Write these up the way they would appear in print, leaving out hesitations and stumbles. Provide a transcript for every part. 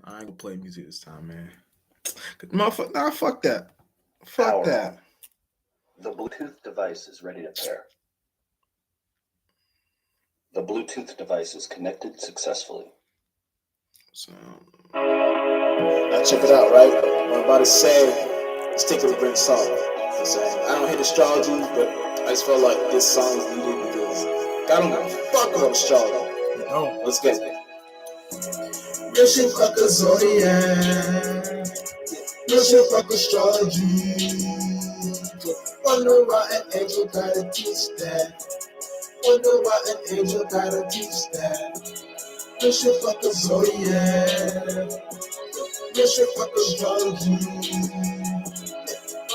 I ain't gonna play music this time, man. Motherfucker, nah, fuck that. Fuck Power that. on. The Bluetooth device is ready to pair. The Bluetooth device is connected successfully. So, Now check it out, right? What I'm about to say, let's take it with a grain of salt. I don't hate astrology, but I just felt like this song is needed because I don't give a fuck about astrology. Let's get it. Real shit fuck a zodiac. Real shit fuck astrology. Wonder why an angel gotta teach that. Wonder why an angel gotta teach that. Real shit fuck a zodiac. Real shit fuck astrology.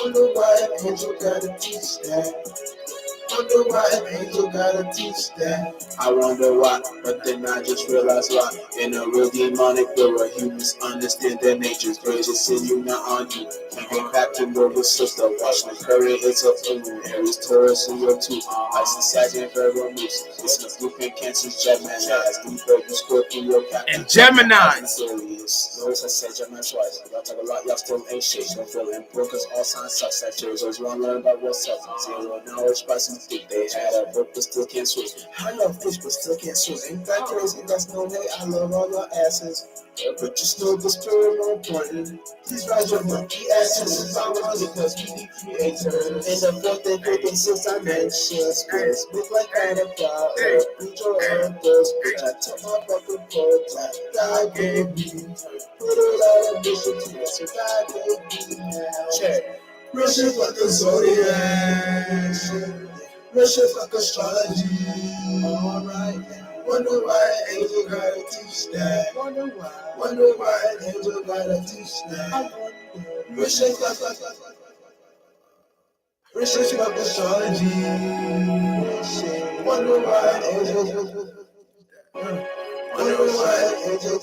Wonder why an angel gotta teach that. Wonder why an angel gotta teach that. I wonder why, but then I just realized why. In a real demonic world, humans understand their nature's greatest sin you not on you. Can't get back to where your sister. Watch the current, it's a moon. Aries, Taurus, and your two. Isis, Sagittarius, Virgo, Moose. This is Blueprint, Cancer, Gemini. Libra, you Scorpio, your Captain. And Gemini. Serious. Notice I said Gemini twice. Y'all talk a lot, y'all still ain't shit. Don't feel important cause all signs suck. Sagittarius always want to learn about what's up. Zero knowledge, spice, and thick. They had a book but still can't swim. I love fish but still can't swim. Ain't that crazy? That's no way. I love all your asses. But just know this spirit more important. Please rise your monkey asses. I want because we need creators. In the fourth and fifth and sixth dimension, spirits look like animal. Reach your earthers, bitch. I took my fucking prototype. God gave me. Put a lot of mission to us, so God gave me now. Check. Real shit fuck a zodiac. Real shit fuck astrology. Alright. Wonder why an angel gotta teach that. Wonder why an angel gotta teach that. Real shit fuck astrology. Wonder why an angel. Wonder why an angel.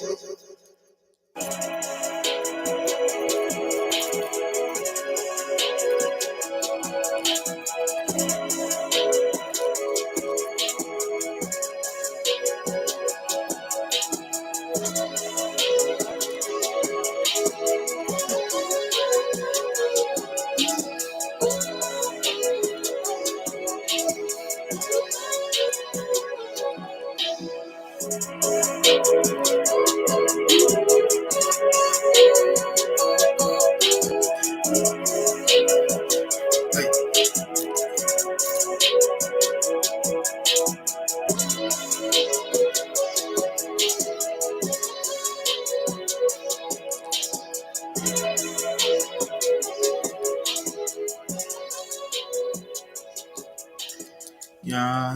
yeah,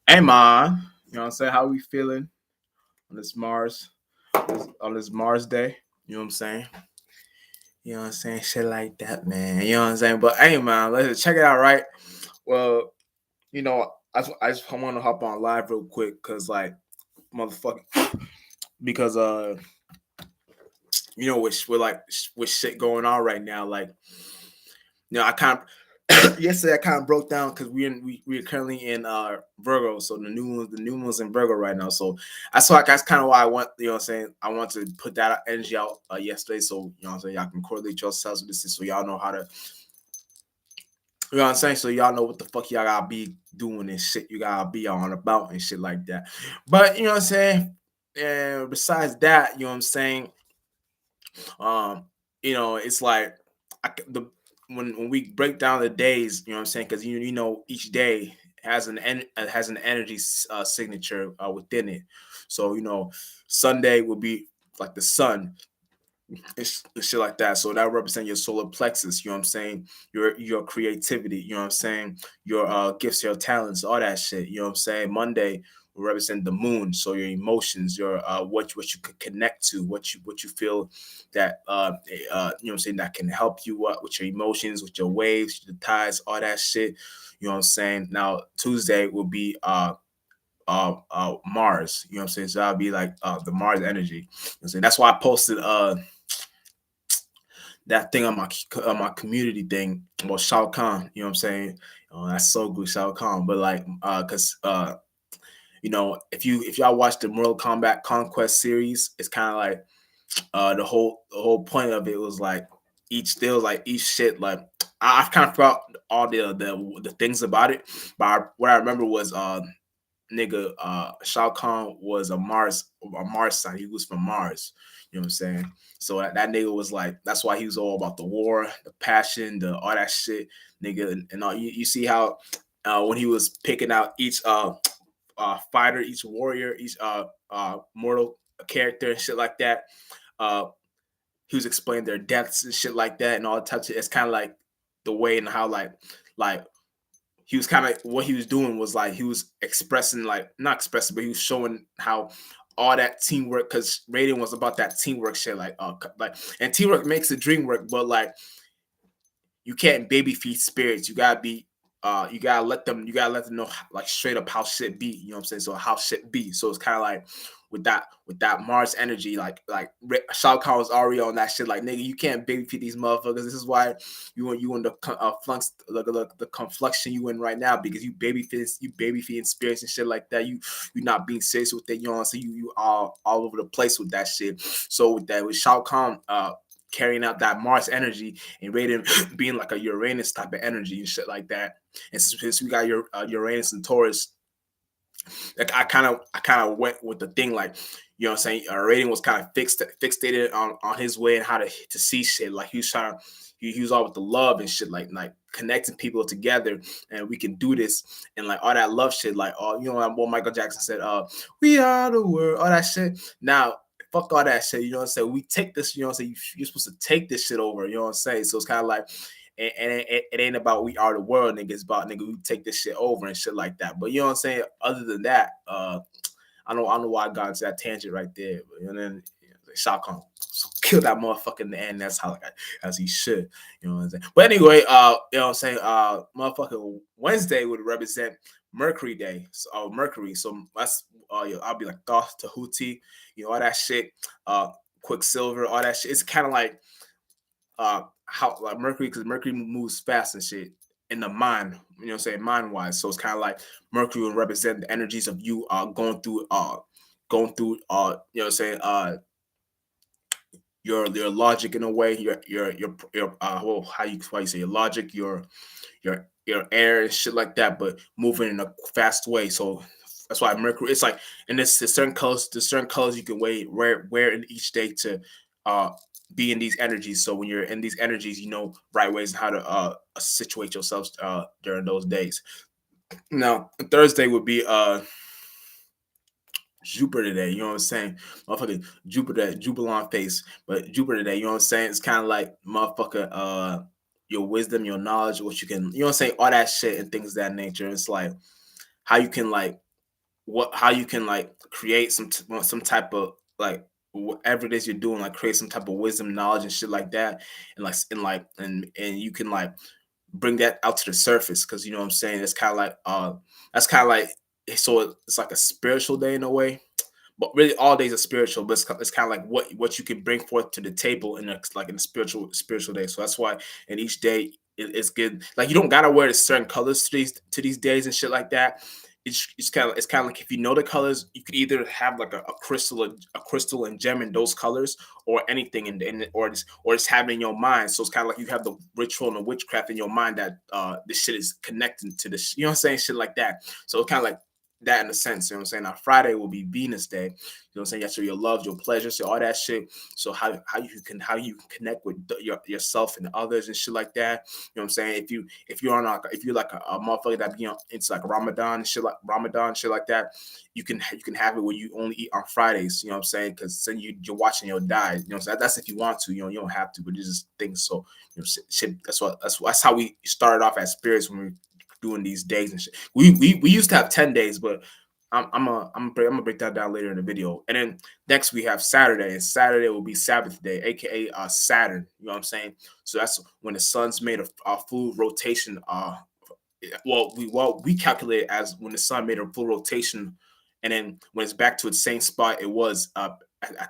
hey man, you know what I'm saying? How we feeling on this Mars day? You know what I'm saying? You know what I'm saying? Shit like that, man. You know what I'm saying? But hey man, let's check it out, right? Well, you know, I just want to hop on live real quick because like motherfucking because you know with shit going on right now, like you know, I kind of yesterday I kind of broke down because we are currently in Virgo, so the new one's in Virgo right now. So that's kind of why I want, you know what I'm saying, I want to put that energy out yesterday, so you know what I'm saying, y'all can correlate yourselves with this, so y'all know how to, you know what I'm saying, so y'all know what the fuck y'all gotta be doing and shit you gotta be on about and shit like that. But you know what I'm saying, and besides that, you know what I'm saying, um, you know, it's like the when we break down the days, you know what I'm saying, because you know each day has an energy signature within it. So you know, Sunday will be like the sun, and shit like that. So that represents your solar plexus. You know what I'm saying? Your creativity. You know what I'm saying? Your gifts, your talents, all that shit. You know what I'm saying? Monday will represent the moon. So your emotions, your what you can connect to, what you feel that you know what I'm saying, that can help you with your emotions, with your waves, the tides, all that shit. You know what I'm saying? Now Tuesday will be Mars. You know what I'm saying? So that'll be like the Mars energy. You know what I'm saying? That's why I posted that thing on my community thing about Shao Kahn. You know what I'm saying? That's so good, Shao Kahn. But like, cause if y'all watch the Mortal Kombat Conquest series, it's kind of like the whole point of it was like each shit like I kind of forgot all the things about it, but what I remember was Shao Kahn was a Mars sign. He was from Mars. You know what I'm saying? So that nigga was like, that's why he was all about the war, the passion, all that shit, nigga. And all, you see how when he was picking out each fighter, each warrior, each mortal character and shit like that. Uh, he was explaining their deaths and shit like that and all types of. It's kind of like the way and how like he was kind of what he was doing was like he was expressing not expressing, but he was showing how all that teamwork, because Raiden was about that teamwork shit, and teamwork makes the dream work, but like you can't baby feed spirits. You gotta let them know like straight up how shit be. You know what I'm saying? So how shit be. So it's kind of like with that Mars energy, like Shao Kahn was already on that shit. Like nigga, you can't baby feed these motherfuckers. This is why you in the the confluxion you in right now, because you baby feeding spirits and shit like that. You not being serious with that. You know, so you all over the place with that shit. So with Shao Kahn carrying out that Mars energy and Raiden being like a Uranus type of energy and shit like that. And since we got your Uranus and Taurus, like I kind of went with the thing, like, you know what I'm saying, Raiden was kind of fixated on his way and how to see shit. Like he was trying to he was all with the love and shit, like connecting people together, and we can do this and like all that love shit, like what Michael Jackson said, we are the world, all that shit. Now fuck all that shit, you know what I'm saying? We take this, you know what I'm saying? You're supposed to take this shit over, you know what I'm saying? So it's kind of like, and it ain't about we are the world, nigga. It's about nigga we take this shit over and shit like that. But you know what I'm saying? Other than that, I don't know why I got into that tangent right there. But, and then Shao Kahn kill that motherfucker in the end. That's how as he should. You know what I'm saying? But anyway, you know what I'm saying? Motherfucking Wednesday would represent Mercury Day. So Mercury. So that's I'll be like Thoth, Tahuti, all that shit. Quicksilver, all that shit. It's kind of like how like Mercury, because Mercury moves fast and shit in the mind, you know what I'm saying, mind wise. So it's kind of like Mercury will represent the energies of you going through you know what I'm saying, your logic in a way, your well, how you say your logic, your air and shit like that, but moving in a fast way. So that's why Mercury, it's like, and there's certain colors you can wear in each day to be in these energies. So when you're in these energies, you know right ways how to situate yourselves during those days. Now Thursday would be Jupiter Day, you know what I'm saying? Motherfucker, Jupiter face. But Jupiter Day, you know what I'm saying? It's kind of like motherfucker, your wisdom, your knowledge, what you can, you know what I'm saying? All that shit and things of that nature. It's like how you can create some type of like whatever it is you're doing, like create some type of wisdom, knowledge, and shit like that, and you can like bring that out to the surface, because you know what I'm saying. It's kind of like that's kind of like, so it's like a spiritual day in a way, but really all days are spiritual. But it's kind of like what you can bring forth to the table in a spiritual day. So that's why in each day it's good. Like you don't gotta wear the certain colors to these days and shit like that. It's kind of like, if you know the colors, you could either have like a crystal and gem in those colors, or anything or just have it in your mind. So it's kind of like you have the ritual and the witchcraft in your mind that this shit is connected to this, you know what I'm saying, shit like that. So it's kind of like that in a sense, you know what I'm saying. Now Friday will be Venus Day, you know what I'm saying. That's your love, your pleasures, so all that shit. So how you can connect with yourself and others and shit like that, you know what I'm saying. If you're like a motherfucker that be on, it's like Ramadan and shit like that, you can have it where you only eat on Fridays, you know what I'm saying, because then you're watching your diet, you know what I'm saying. That's if you want to, you don't have to, but it's just things. So you know, shit, that's how we started off as spirits when we doing these days and shit. We used to have 10 days, but I'm gonna break that down later in the video. And then next we have Saturday, and Saturday will be Sabbath day, aka Saturn. You know what I'm saying? So that's when the sun's made a full rotation. We calculate it as when the sun made a full rotation, and then when it's back to its same spot it was at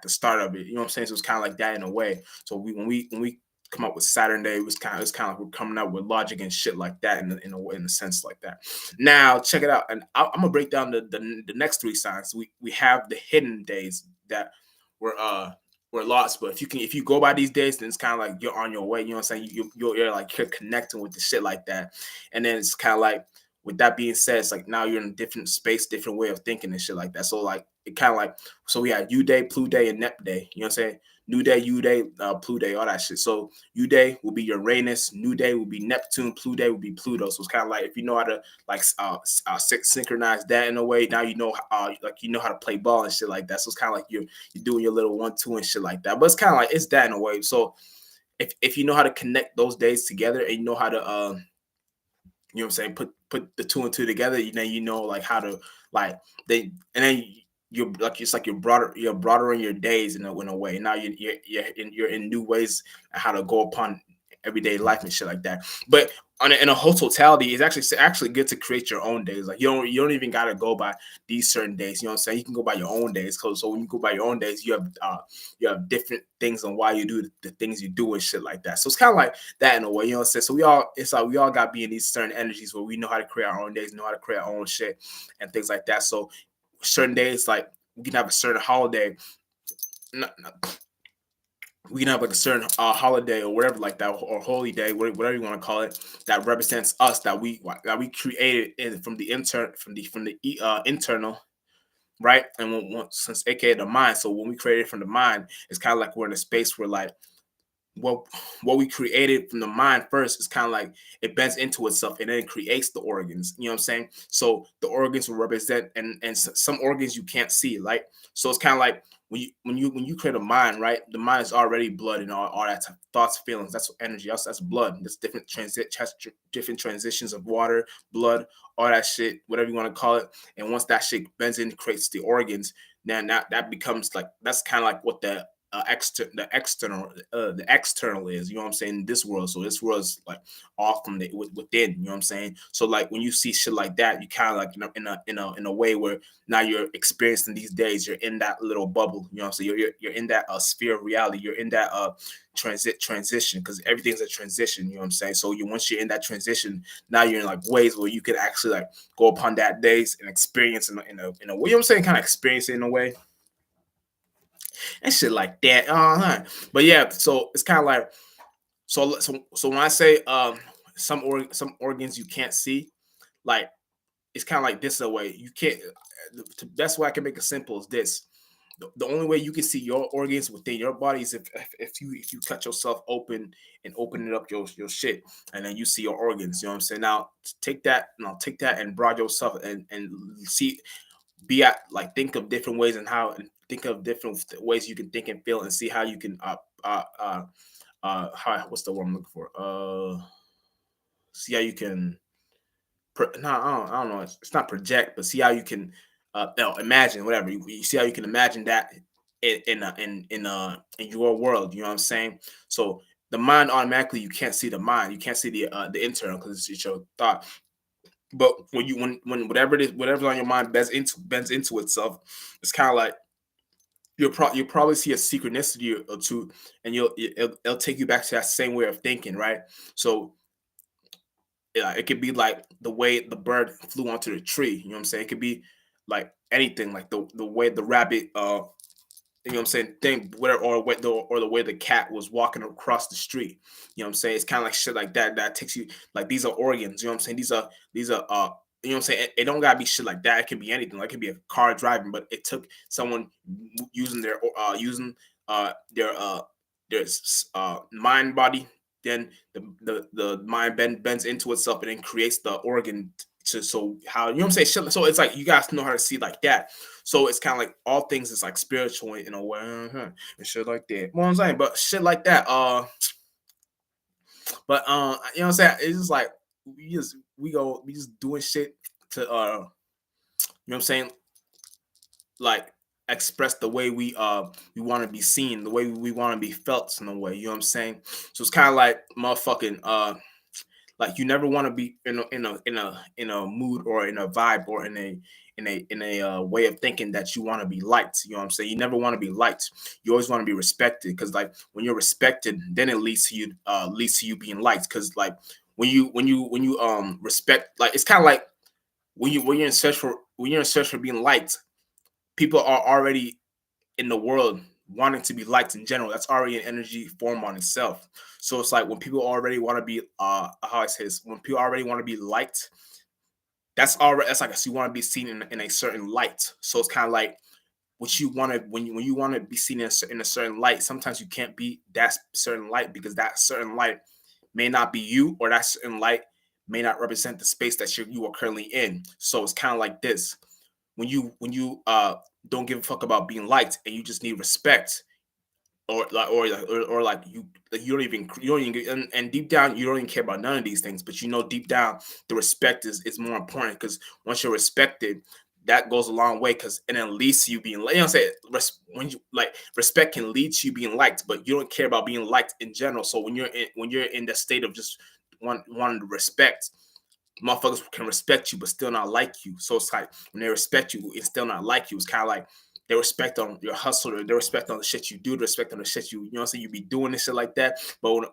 the start of it. You know what I'm saying? So it's kind of like that in a way. So when we come up with Saturn Day. It's kind of like we're coming up with logic and shit like that in a sense like that. Now check it out, and I'm gonna break down the next 3 signs. We have the hidden days that were lost, but if you go by these days, then it's kind of like you're on your way. You know what I'm saying? You're like you're connecting with the shit like that, and then it's kind of like with that being said, it's like now you're in a different space, different way of thinking and shit like that. So like it kind of like so we had U Day, Plu Day, and Nep Day. You know what I'm saying? New Day, U Day, Plu Day, all that shit. So U Day will be Uranus, New Day will be Neptune, Plu Day will be Pluto. So it's kind of like if you know how to like synchronize that in a way, now you know like you know how to play ball and shit like that. So it's kind of like you're doing your little 1-2 and shit like that. But it's kind of like it's that in a way. So if you know how to connect those days together and you know how to you know what I'm saying, put the 2 and 2 together, you know like how to like they and then you're like it's like you're broader in your days in a way. Now you're in new ways how to go upon everyday life and shit like that. But in a whole totality, it's actually good to create your own days. Like you don't even gotta go by these certain days. You know what I'm saying? You can go by your own days. So when you go by your own days, you have different things on why you do the things you do and shit like that. So it's kind of like that in a way. You know what I'm saying? So it's like we all got to be in these certain energies where we know how to create our own days, know how to create our own shit and things like that. So certain days, like we can have a certain holiday. We can have like a certain holiday or whatever like that, or holy day, whatever you want to call it, that represents us that we created from the internal, right? And since aka the mind. So when we created from the mind, it's kind of like we're in a space where like what we created from the mind first is kind of like it bends into itself and then it creates the organs. You know what I'm saying? So the organs will represent and some organs you can't see, right? So it's kind of like when you create a mind, right? The mind is already blood and all that type of thoughts, feelings. That's energy. Also, that's blood. There's different transitions of water, blood, all that shit, whatever you want to call it. And once that shit bends in, creates the organs. Then that becomes like that's kind of like what the external is, you know what I'm saying, this world. So this world's like off from within, you know what I'm saying. So like when you see shit like that, you kind of like in a way where now you're experiencing these days, you're in that little bubble, you know what I'm saying. You're in that sphere of reality. You're in that transition, because everything's a transition, you know what I'm saying. So once you're in that transition, now you're in like ways where you could actually like go upon that days and experience in a way, you know what I'm saying, kind of experience it in a way and shit like that. But yeah, so it's kind of like so when I say some organs you can't see, like it's kind of like this in a way. You can't. The best way I can make it simple is this: the only way you can see your organs within your body is if you cut yourself open and open it up your shit, and then you see your organs. You know what I'm saying? Now take that and broad yourself and see. Be at like think of different ways and think of different ways you can think and feel and see how you can how what's the word I'm looking for, see how you can no I don't know, it's not project, but see how you can no, imagine whatever you see how you can imagine that in your world, you know what I'm saying. So the mind automatically, you can't see the mind, you can't see the internal because it's your thought. But when whatever it is, whatever's on your mind bends into itself, it's kind of like you'll probably see a synchronicity or two, and it'll take you back to that same way of thinking, right? So yeah, it could be like the way the bird flew onto the tree. You know what I'm saying? It could be like anything, like the way the rabbit you know what I'm saying, thing, whatever, or the way the cat was walking across the street. You know what I'm saying? It's kind of like shit like that takes you, like these are organs, you know what I'm saying? These are you know what I'm saying? It don't gotta be shit like that. It can be anything. Like it could be a car driving, but it took someone using their mind body, then the mind bends into itself and then creates the organ to, so how, you know what I'm saying? Shit, so it's like you guys know how to see like that. So it's kind of like all things is like spiritual in a way, and shit like that. You know what I'm saying? But shit like that. But you know what I'm saying? It's just like we just doing shit to you know what I'm saying? Like express the way we want to be seen, the way we want to be felt in a way, you know what I'm saying? So it's kind of like motherfucking Like you never want to be in a mood or in a vibe or in a way of thinking that you want to be liked. You know what I'm saying? You never want to be liked. You always want to be respected, because like when you're respected, then it leads to you being liked. Because like when you respect, like it's kind of like when you're in search for being liked, people are already in the world wanting to be liked in general. That's already an energy form on itself. So it's like when people already want to be how I say this, when people already want to be liked, that's like you want to be seen in a certain light. So it's kind of like what you want to when you want to be seen in a certain light. Sometimes you can't be that certain light, because that certain light may not be you, or that certain light may not represent the space that you are currently in. So it's kind of like this: when you don't give a fuck about being liked, and you just need respect, or like you don't even and deep down you don't even care about none of these things, but you know deep down the respect is more important, because once you're respected, that goes a long way, because and it leads to you being, you know what I'm saying, when you like, respect can lead to you being liked, but you don't care about being liked in general. So when you're in the state of just wanting to respect, motherfuckers can respect you but still not like you. So it's like when they respect you and still not like you, it's kind of like they respect on your hustle, or they respect on the shit you do, they respect on the shit you know what I'm saying, you be doing this shit like that. But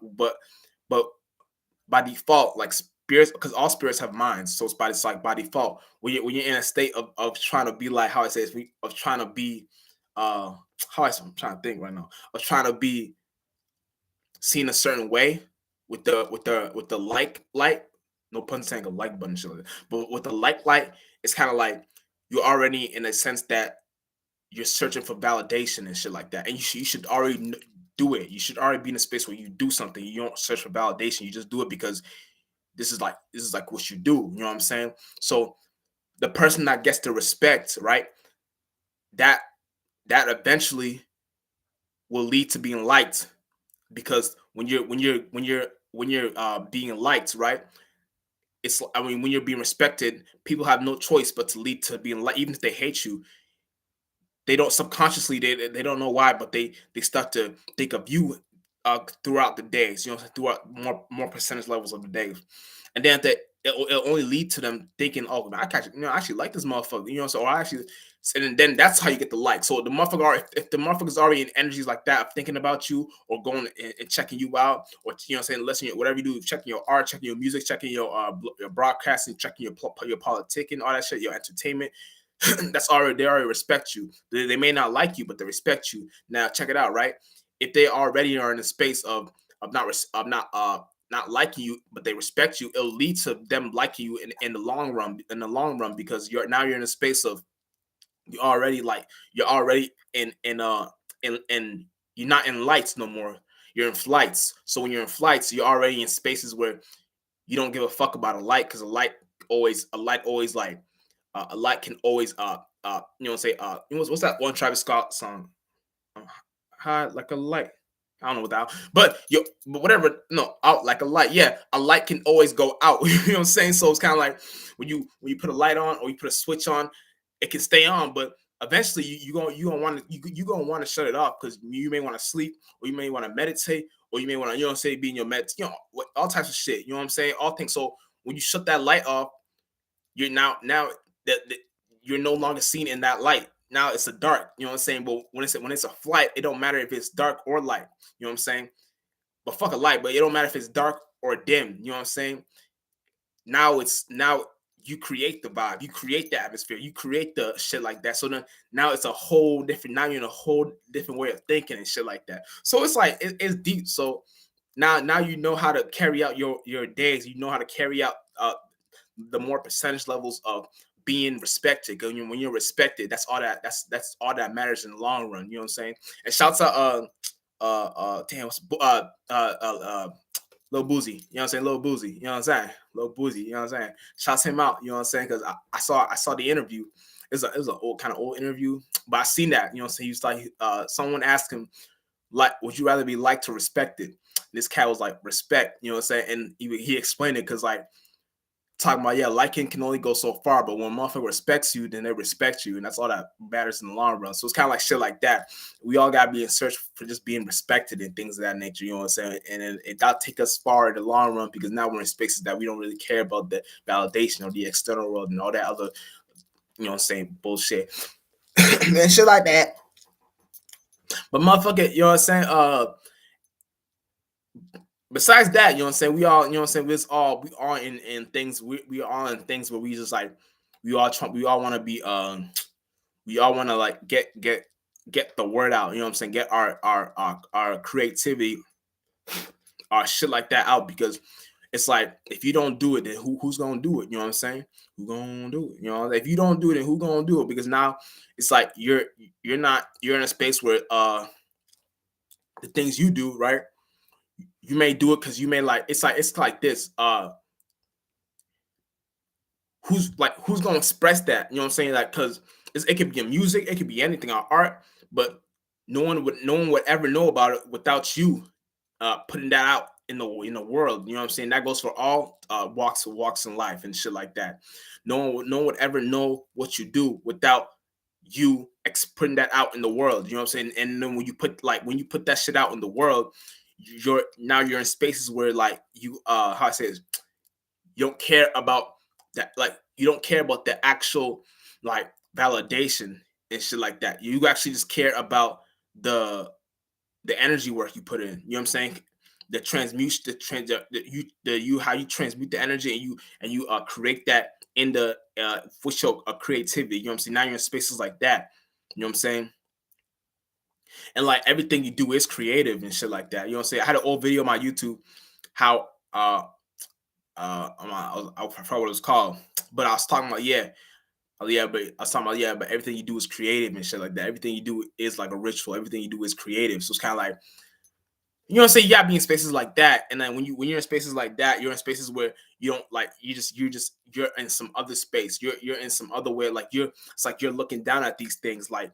by default, like spirits, because all spirits have minds, so it's like by default when you're in a state of trying to be like, how I say this, of trying to be I'm trying to think right now, of trying to be seen a certain way with the like light, no pun saying, a like button shit like that. But with the like light, it's kind of like you're already in a sense that you're searching for validation and shit like that, and you should already do it. You should already be in a space where you do something. You don't search for validation. You just do it because this is like what you do. You know what I'm saying? So the person that gets the respect, right? That that eventually will lead to being liked, because when you're being liked, right? It's, I mean, when you're being respected, people have no choice but to lead to being liked. Even if they hate you, they don't subconsciously, they don't know why, but they start to think of you throughout the days, you know, throughout more percentage levels of the days, and then that it'll only lead to them thinking, oh man, I actually like this motherfucker, you know, so I actually, and then that's how you get the like. So the motherfucker if the motherfucker's already in energies like that of thinking about you, or going and checking you out, or you know what I'm saying, listening, whatever you do, checking your art, checking your music, checking your broadcasting, checking your politicking, all that shit, your entertainment, that's already, they already respect you. They may not like you, but they respect you. Now check it out, right? If they already are in a space of not liking you, but they respect you, it'll lead to them liking you in the long run. In the long run, because you're in a space of you're already in you're not in lights no more. You're in flights. So when you're in flights, you're already in spaces where you don't give a fuck about a light, because a light always like a light can always you know say you know, what's that one Travis Scott song, high like a light, I don't know what that, but whatever, no, out like a light, yeah, a light can always go out. You know what I'm saying? So it's kind of like when you put a light on, or you put a switch on, it can stay on, but eventually you gonna want to you gonna want to shut it off, because you may want to sleep, or you may want to meditate, or you may want to, you know, say, be in your you know, all types of shit, you know what I'm saying, all things. So when you shut that light off, you're now that you're no longer seen in that light. Now it's a dark, you know what I'm saying? But when it's a flight, it don't matter if it's dark or light, you know what I'm saying? But fuck a light, but it don't matter if it's dark or dim, you know what I'm saying? Now you create the vibe, you create the atmosphere, you create the shit like that. So then now it's a whole different, now you're in a whole different way of thinking and shit like that. So it's like it's deep. So now you know how to carry out your days. You know how to carry out the more percentage levels of being respected. When you're respected, that's all that matters in the long run. You know what I'm saying? And shouts out damn, what's Lil Boozy, you know what I'm saying? Lil Boozy, you know what I'm saying? Lil Boozy, you know what I'm saying? Shouts him out, you know what I'm saying? Because I saw the interview. It was an old, kind of old interview, but I seen that, you know what I'm saying? He was like, someone asked him, like, would you rather be liked or respected? And this cat was like, respect, you know what I'm saying? And he explained it, because like talking about, yeah, liking can only go so far, but when motherfucker respects you, then they respect you, and that's all that matters in the long run. So it's kind of like shit like that. We all gotta be in search for just being respected and things of that nature. You know what I'm saying? And that'll take us far in the long run, because now we're in spaces that we don't really care about the validation of the external world and all that other, you know what I'm saying, bullshit and shit like that. But motherfucker, you know what I'm saying? Besides that, you know what I'm saying, we all, you know what I'm saying, we all in things, we all in things where we just like, we all want to be, we all want to like get the word out, you know what I'm saying, get our creativity, our shit like that out, because it's like, if you don't do it, then who's gonna do it? You know what I'm saying? Who gonna do it? You know, if you don't do it, then who gonna do it? Because now it's like you're in a space where the things you do, right? You may do it because you may like, it's like this. Who's gonna express that? You know what I'm saying? Like, because it could be music, it could be anything, art, but no one would ever know about it without you putting that out in the world. You know what I'm saying? That goes for all walks in life and shit like that. No one would ever know what you do without you putting that out in the world. You know what I'm saying? And then when you put that shit out in the world, you're in spaces where like you how I say this, you don't care about that, like you don't care about the actual like validation and shit like that. You actually just care about the energy work you put in. You know what I'm saying? The transmute, how you transmute the energy, and you create that in the with your creativity. You know what I'm saying? Now you're in spaces like that. You know what I'm saying? And like everything you do is creative and shit like that. You know what I'm saying? I had an old video on my YouTube how I forgot what it was called, but I was talking about but everything you do is creative and shit like that. Everything you do is like a ritual. Everything you do is creative. So it's kind of like, you know what I'm saying, you gotta be in spaces like that. And then when you're in spaces like that, you're in spaces where you don't like, you're in some other space. You're in some other way. Like it's like you're looking down at these things, like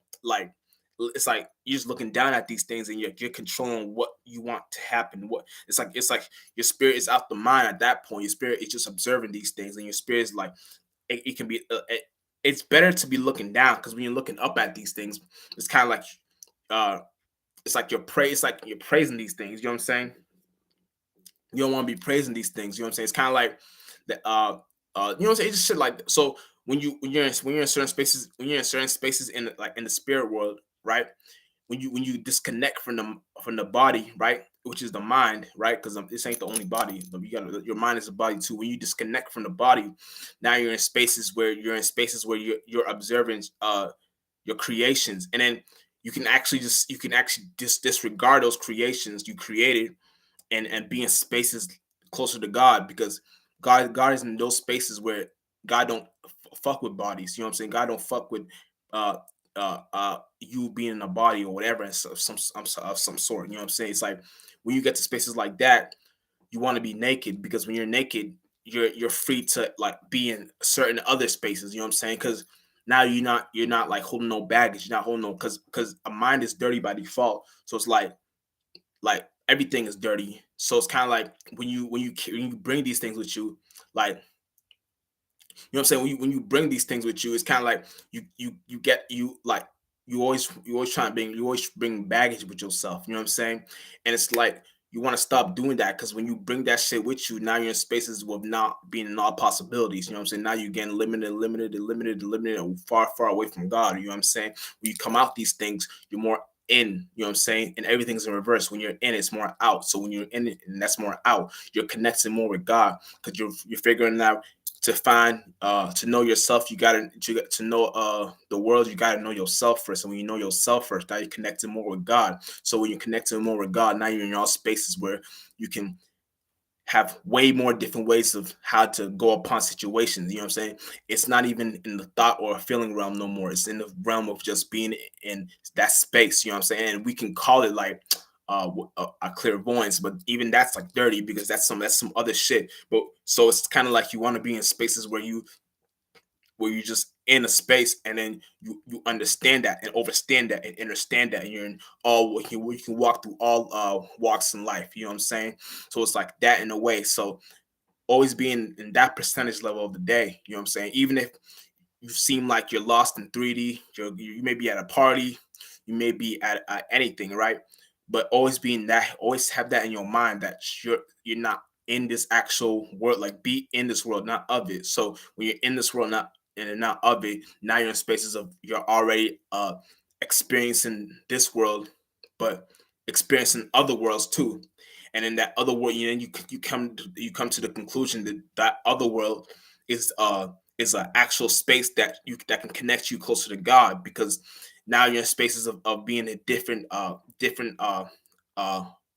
it's like you're just looking down at these things, and you're controlling what you want to happen. What it's like your spirit is out the mind at that point. Your spirit is just observing these things, and your spirit is like, it can be it's better to be looking down, because when you're looking up at these things, it's kind of like it's like you're praising these things. You know what I'm saying? You don't want to be praising these things. You know what I'm saying? It's kind of like the you know what I'm saying? It's just shit like that. So when you're in certain spaces, in like in the spirit world, right? When you disconnect from the body, right, which is the mind, right? Because this ain't the only body, but your mind is a body too. When you disconnect from the body, now you're in spaces where you're observing your creations, and then you can actually just disregard those creations you created, and be in spaces closer to God, because God is in those spaces where God don't fuck with bodies. You know what I'm saying? God don't fuck with you being in a body or whatever of some sort. You know what I'm saying? It's like when you get to spaces like that, you want to be naked, because when you're naked, you're free to like be in certain other spaces. You know what I'm saying? Because now you're not like holding no baggage. You're not holding no, because a mind is dirty by default. So it's like everything is dirty. So it's kind of like when you bring these things with you, like, you know what I'm saying, when you bring these things with you, it's kind of like you get you like you always bring baggage with yourself. You know what I'm saying? And it's like you want to stop doing that, because when you bring that shit with you, now you're in spaces with not being in all possibilities. You know what I'm saying? Now you're getting limited, and far away from God. You know what I'm saying? When you come out these things, you're more in, you know what I'm saying? And everything's in reverse. When you're in, it's more out. So when you're in it, and that's more out, you're connecting more with God, because you're figuring out to find to know yourself. You gotta to know the world. You gotta know yourself first. And when you know yourself first, now you're connecting more with God. So when you're connecting more with God, now you're in all spaces where you can have way more different ways of how to go upon situations. You know what I'm saying? It's not even in the thought or feeling realm no more. It's in the realm of just being in that space. You know what I'm saying? And we can call it like a clairvoyance, but even that's like dirty, because that's some other shit. But so it's kind of like you want to be in spaces where you just in a space, and then you understand that and overstand that and understand that, and you're in all you can walk through all walks in life. You know what I'm saying? So it's like that in a way. So always being in that percentage level of the day. You know what I'm saying? Even if you seem like you're lost in 3D, you may be at a party, you may be at anything, right? But always being that, always have that in your mind that you're not in this actual world. Like, be in this world, not of it. So when you're in this world, not and not of it, now you're in spaces of you're already experiencing this world, but experiencing other worlds too. And in that other world, you come to the conclusion that that other world is an actual space that can connect you closer to God, because now you're in spaces of being in different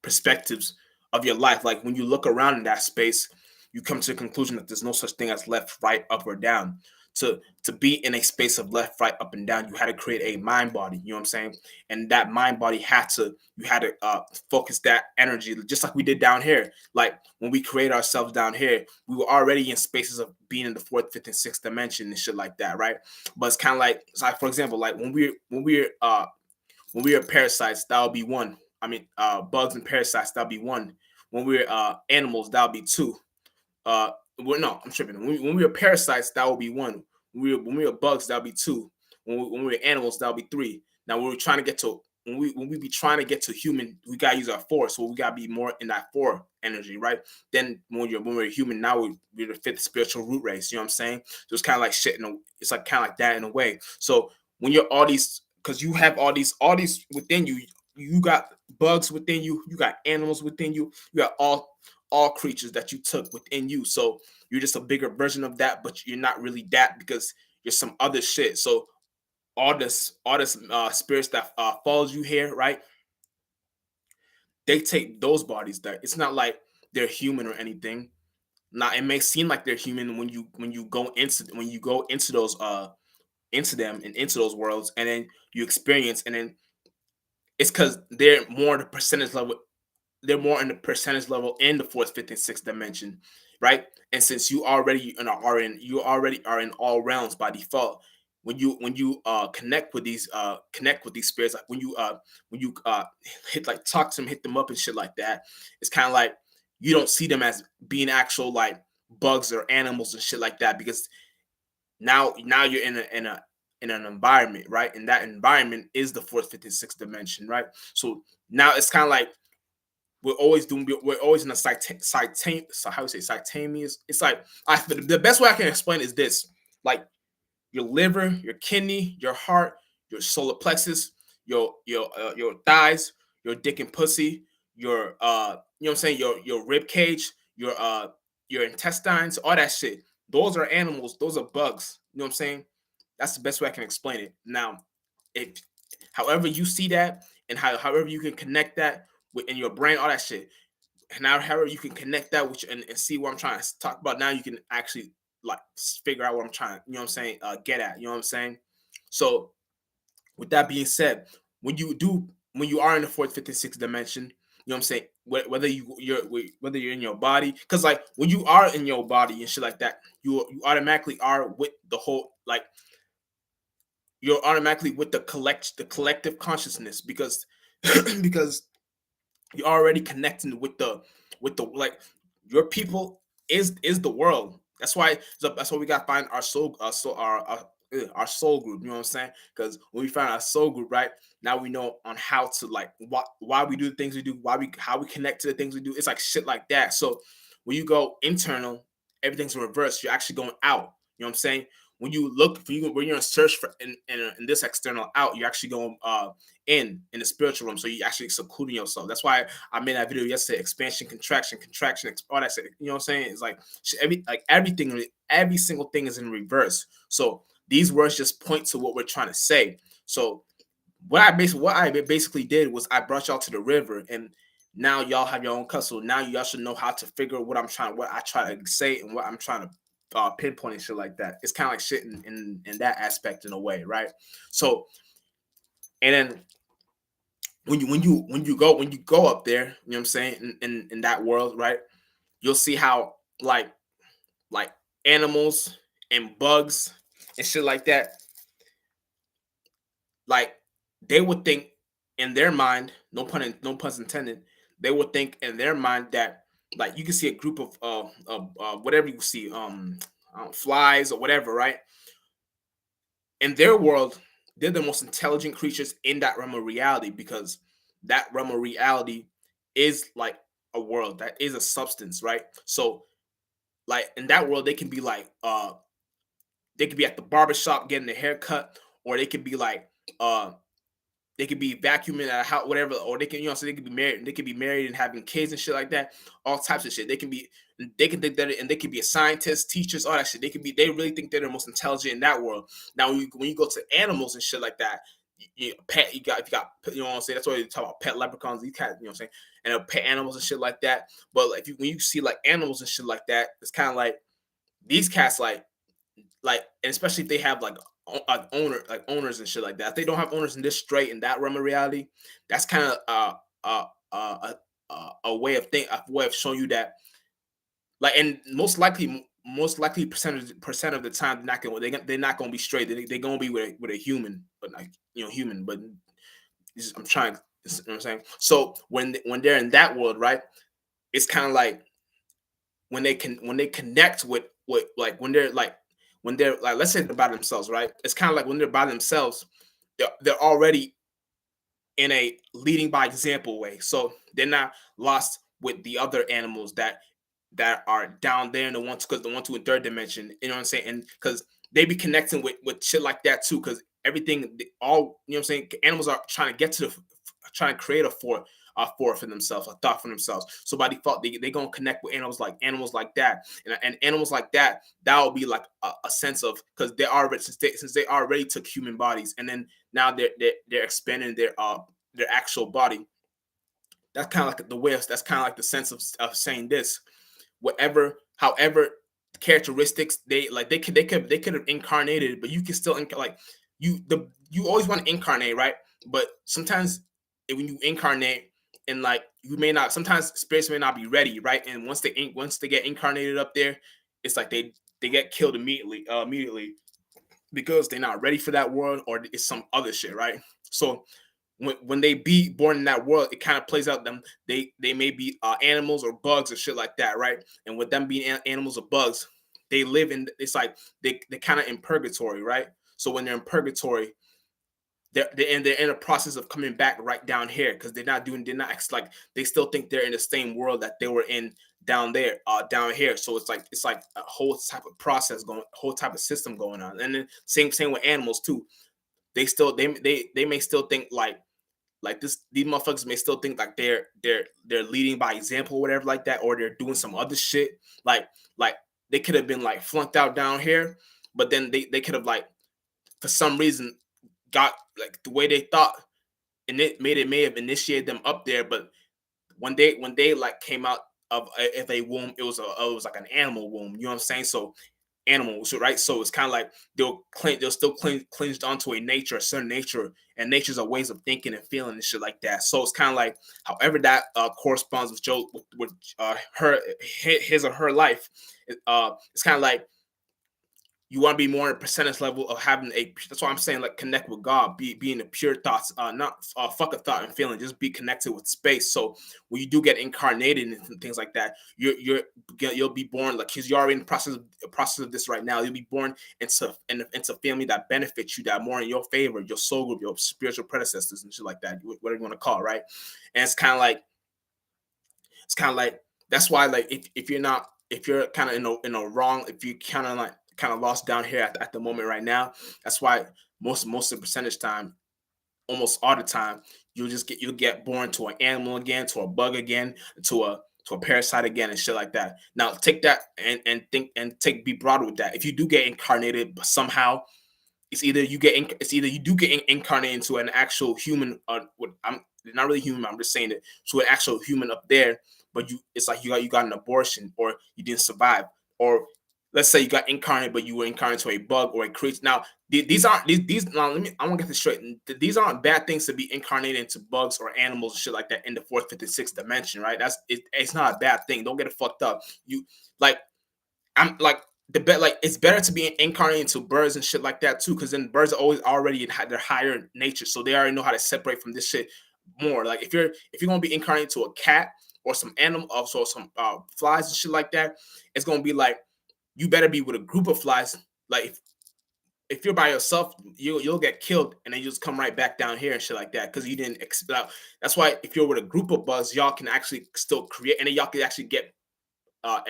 perspectives of your life. Like, when you look around in that space, you come to the conclusion that there's no such thing as left, right, up, or down. To be in a space of left, right, up, and down, you had to create a mind body. You know what I'm saying? And that mind body you had to focus that energy, just like we did down here. Like, when we create ourselves down here, we were already in spaces of being in the fourth, fifth, and sixth dimension and shit like that, right? But it's kind of like, for example, like when we are parasites, that'll be one. I mean, bugs and parasites, that'll be one. When we're animals, that'll be two. Well, no, I'm tripping. When we were parasites, that would be one. When we were bugs, that'll be two. When we were animals, that'll be three. Now, when we're trying to get to when we be trying to get to human, we gotta use our four. So we gotta be more in that four energy, right? Then when we're human, now we're the fifth spiritual root race. You know what I'm saying? So it's kind of like shit. It's like kind of like that in a way. So when you're all these, because you have all these within you. You got bugs within you. You got animals within you. You got all creatures that you took within you. So you're just a bigger version of that, but you're not really that, because you're some other shit. So all this spirits that follows you here, right? They take those bodies. That it's not like they're human or anything. Now, it may seem like they're human when you go into those into them and into those worlds, and then you experience, and then it's because they're more in the percentage level in the fourth, fifth, and sixth dimension, right? And since you already are in all realms by default, when you connect with these spirits, like when you hit like talk to them, hit them up and shit like that, it's kind of like you don't see them as being actual like bugs or animals and shit like that, because now you're in an environment, right? And that environment is the fourth, fifth, and sixth dimension, right? So now it's kind of like we're always in a so how you say simultaneous. It's like the best way I can explain is this: like your liver, your kidney, your heart, your solar plexus, your thighs, your dick and pussy, your you know what I'm saying, your rib cage, your intestines, all that shit. Those are animals. Those are bugs. You know what I'm saying? That's the best way I can explain it. Now, if however you see that, and however you can connect that in your brain, all that shit. And now, however you can connect that with and see what I'm trying to talk about, now you can actually like figure out what I'm trying, you know what I'm saying, get at, you know what I'm saying? So with that being said, when you are in the fourth, fifth, and sixth dimension, you know what I'm saying, whether you're in your body, because like when you are in your body and shit like that, you automatically are with the whole, like you're automatically with the collective consciousness, because because you're already connecting with the like your people is the world. That's why we got to find our our soul group. You know what I'm saying? Because when we find our soul group, right, now we know on how to like why we do the things we do, how we connect to the things we do. It's like shit like that. So when you go internal, everything's reversed. You're actually going out. You know what I'm saying? When you're in search for in this external out, you're actually going in the spiritual realm. So you actually secluding yourself. That's why I made that video yesterday: expansion, contraction, all that shit. You know what I'm saying? It's like everything, every single thing is in reverse. So these words just point to what we're trying to say. So what I basically did was I brought y'all to the river, and now y'all have your own customer. Now y'all should know how to figure what I try to say, and what I'm trying to pinpoint and shit like that. It's kind of like shit in that aspect in a way, right? So, and then when you go up there, you know what I'm saying, in that world, right? You'll see how like animals and bugs and shit like that, like they would think in their mind, no puns intended, they would think in their mind that like you can see a group of whatever you see, flies or whatever, right? In their world, they're the most intelligent creatures in that realm of reality, because that realm of reality is like a world, that is a substance, right? So like in that world, they can be like they could be at the barbershop getting a haircut, or they could be like they could be vacuuming at a house, whatever, or they can, so they could be married. They could be married and having kids and shit like that. All types of shit. They can think that, and they could be a scientist, teachers, all that shit. They really think they're the most intelligent in that world. Now, when you go to animals and shit like that, pet, if you got, you know what I'm saying. That's why they talk about pet leprechauns, these cats, you know what I'm saying, and pet animals and shit like that. But like, when you see like animals and shit like that, it's kind of like these cats, and especially if they have like owners and shit like that. If they don't have owners in this straight in that realm of reality, that's kind of a way of showing you that, like, and most likely percent of the time they're not gonna be straight. They're gonna be with a human, but like, human. But I'm trying. You know what I'm saying? So when they're in that world, right? It's kind of like when they connect with like when they're like, let's say they're by themselves, right? It's kind of like when they're by themselves, they're already in a leading by example way. So they're not lost with the other animals that are down there in the because the 1, 2, and third dimension. You know what I'm saying? And because they be connecting with shit like that too. Because everything, all, you know what I'm saying, animals are trying to get to trying to create a for themselves, a thought for themselves. So by default, they gonna connect with animals like that, and animals like that will be like a sense of, because they already, since they already took human bodies, and then now they're expanding their actual body. That's kind of like the way. That's kind of like the sense of saying this. However characteristics they could have incarnated, but you can still you always want to incarnate, right? But sometimes when you incarnate, and like, you may not, sometimes spirits may not be ready, right? And once they get incarnated up there, it's like they get killed immediately because they're not ready for that world, or it's some other shit, right? So when they be born in that world, it kind of plays out them. They may be animals or bugs or shit like that, right? And with them being animals or bugs, they live in, it's like they kind of in purgatory, right? So when they're in purgatory, they're in a process of coming back right down here, because they're not, like, they still think they're in the same world that they were in down there, down here. So it's like a whole type of process going, whole type of system going on. And then same with animals too. They may still think like this, these motherfuckers may still think like they're leading by example or whatever like that, or they're doing some other shit. Like they could have been like flunked out down here, but then they could have, like, for some reason, got like the way they thought, and it may have initiated them up there. But when they like came out of a womb, it was like an animal womb. You know what I'm saying? So animals, right? So it's kind of like they'll still clinged onto a certain nature, and nature's a ways of thinking and feeling and shit like that. So it's kind of like, however that corresponds with Joe, with his or her life. It's kind of like, you want to be more in a percentage level of having a. That's why I'm saying, like, connect with God, be in the pure thoughts, not fuck a thought and feeling, just be connected with space. So when you do get incarnated and things like that, you'll be born, like, because you're already in the process of this right now. You'll be born into family that benefits you, that more in your favor, your soul group, your spiritual predecessors and shit like that, whatever you want to call it, right? And it's kind of like that's why, like, if you're kind of in a wrong, if you kind of lost down here at the moment right now, that's why most of the percentage time, almost all the time, you'll get born to an animal again, to a bug again, to a parasite again, and shit like that. Now take that and think and be broad with that. If you do get incarnated, but somehow it's either you do get incarnated into an actual human, I'm not really human, I'm just saying it, to an actual human up there, but it's like you got an abortion, or you didn't survive, or let's say you got incarnated, but you were incarnated to a bug or a creature. Now these aren't these now, I want to get this straight. These aren't bad things to be incarnated into bugs or animals and shit like that in the fourth, fifth, and sixth dimension, right? It's not a bad thing. Don't get it fucked up. You like I'm like it's better to be incarnated into birds and shit like that too, because then birds are always already in their higher nature, so they already know how to separate from this shit more. Like if you're gonna be incarnated to a cat or some animal, also some flies and shit like that, it's gonna be like you better be with a group of flies. Like if you're by yourself, you'll get killed, and then you just come right back down here and shit like that because you didn't expect. That's why if you're with a group of bugs, y'all can actually still create, and then y'all can actually get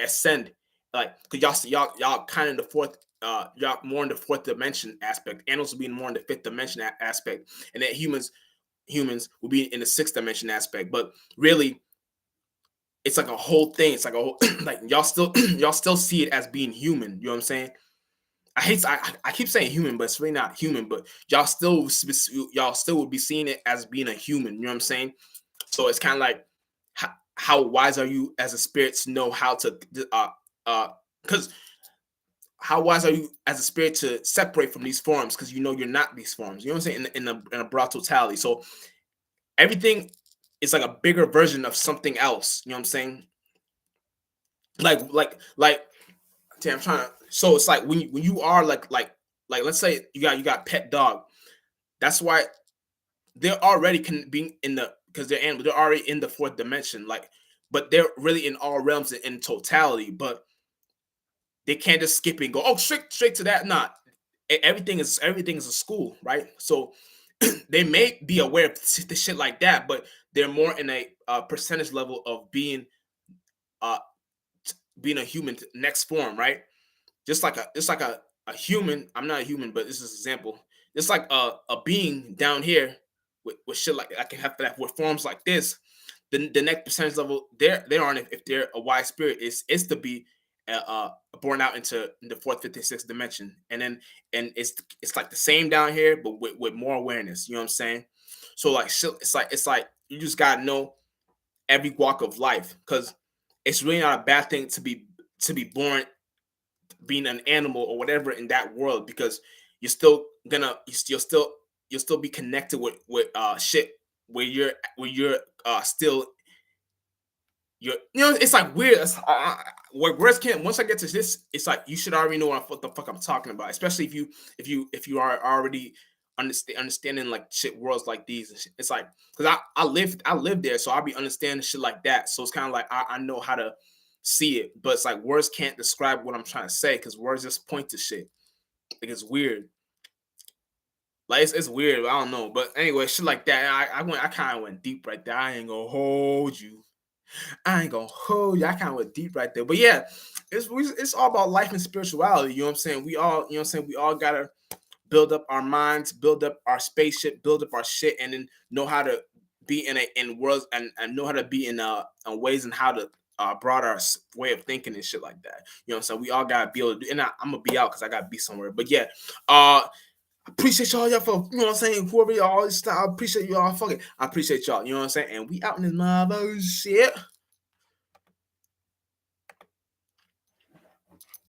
ascend, like because y'all kind of in the fourth. Y'all more in the fourth dimension aspect. Animals will be more in the fifth dimension aspect, and then humans will be in the sixth dimension aspect. But really, it's like a whole thing. It's like a whole like y'all still see it as being human. You know what I'm saying? I keep saying human, but it's really not human. But y'all still would be seeing it as being a human. You know what I'm saying? So it's kind of like how wise are you as a spirit to know how to because how wise are you as a spirit to separate from these forms because you know you're not these forms. You know what I'm saying? In a broad totality. So everything is like a bigger version of something else. You know what I'm saying? Like damn, I'm trying to. So it's like when you are like let's say you got pet dog. That's why they're already can be in the because they're animals. They're already in the fourth dimension. Like, but they're really in all realms in totality. But they can't just skip and go straight to that. Not everything is a school, right? So they may be aware of the shit like that, but they're more in a percentage level of uh being a human next form, right? Just like a human. I'm not a human, but this is an example. It's like a being down here with shit like I can have that with forms like this. The next percentage level they aren't if they're a wise spirit is to be born out into the fourth, fifth, and sixth dimension, and then and it's like the same down here, but with more awareness. You know what I'm saying? So like it's like you just gotta know every walk of life because it's really not a bad thing to be born being an animal or whatever in that world because you're still gonna you'll still be connected with shit where you're still it's like weird. What words can't once I get to this, it's like you should already know what the fuck I'm talking about, especially if you are already understanding like shit worlds like these and shit. It's like because I live there, so I'll be understanding shit like that. So it's kind of like I know how to see it, but it's like words can't describe what I'm trying to say because words just point to shit. Like it's weird. Like it's weird. I don't know, but anyway, shit like that. I kind of went deep right there. I ain't gonna hold you. I ain't gonna hold you. I kind of went deep right there. But yeah, it's all about life and spirituality. You know what I'm saying? We all, you know what I'm saying? We all gotta build up our minds, build up our spaceship, build up our shit, and then know how to be in worlds and know how to be in ways and how to broad our way of thinking and shit like that. You know what I'm saying? We all gotta be able to do, and I'm gonna be out because I gotta be somewhere. But yeah, I appreciate y'all for, you know what I'm saying, whoever y'all, I appreciate y'all fucking, I appreciate y'all, you know what I'm saying, and we out in this mother shit.